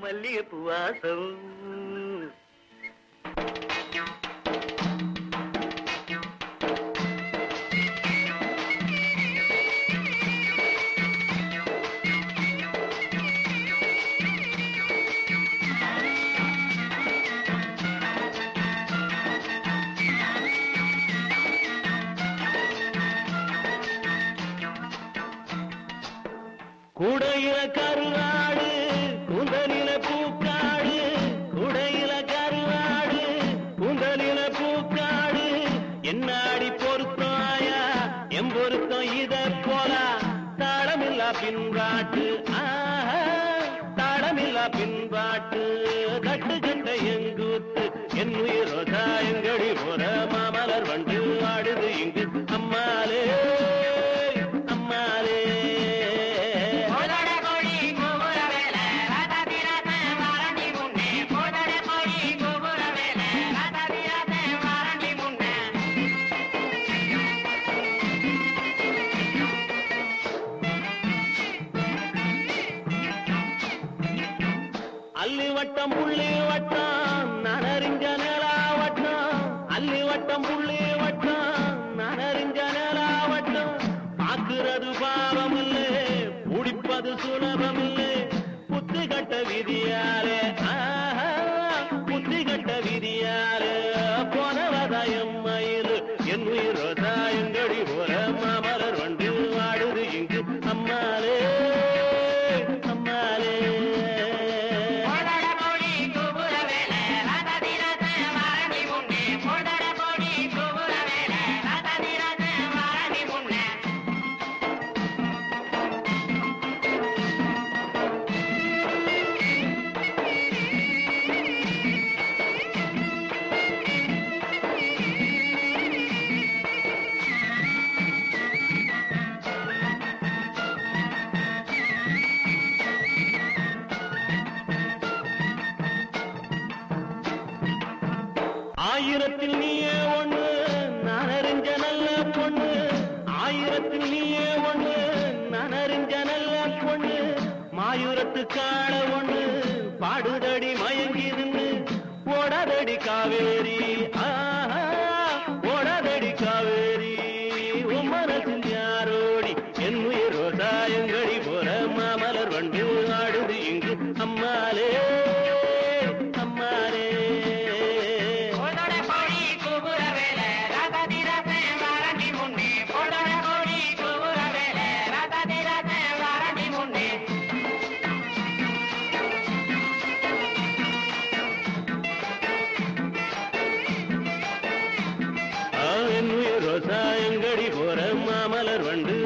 மல்லிகைப்பூ வாசம் கூடையில கருவாடு கூந்தலில பூக்காடு கூடையில கருவாடு கூந்தலில பூக்காடு என்னாடி பொருத்தமாயா எம் பொருத்தம் இத போல தாளமில்லா பின்பாட்டு தாளமில்லா பின்பாட்டு கட்டு கட்ட எங்கூத்து என் உயிரோதா எங்கடி போற மாமலர் வண்டு ஆடுது இங்கு அம்மாலே அம்மாலே அல்லி வட்டம் புள்ளி வட்டம் நனறிஞ்ச நிலா வட்டம் அல்லி வட்டம் புள்ளி வட்டம் நனறிஞ்ச நிலா வட்டம் பார்க்கிறது பாவம் இல்லை குடிப்பது சுலபம் இல்லை புத்தி கட்ட விதியாலே புத்தி கட்ட விதியாலே போனவதாயம் மயில் என் உயிரோதாயங்கடி போற மாமலர் வண்டு வாடுது இங்கு அம்மாலே அம்மாலே ஆயிரத்தில் நீயே ஒண்ணு நான் அறிஞ்ச நல்ல பொண்ணு ஆயிரத்தில் நீயே ஒண்ணு நான் அறிஞ்ச நல்ல பொண்ணு மாயூரத்து காண ஒண்ணு பாடுதடி மயங்கி நின்று ஓடாதடி காவேரி ஓடாதடி காவேரி உன் மனசில் யாரோடி என் உயிரோதாயங்கடி போற மாமலர் வண்டு ஆடுது இங்கு அம்மாலே அம்மாலே என் உயிரோதாயங்கடி போற மாமலர் வண்டு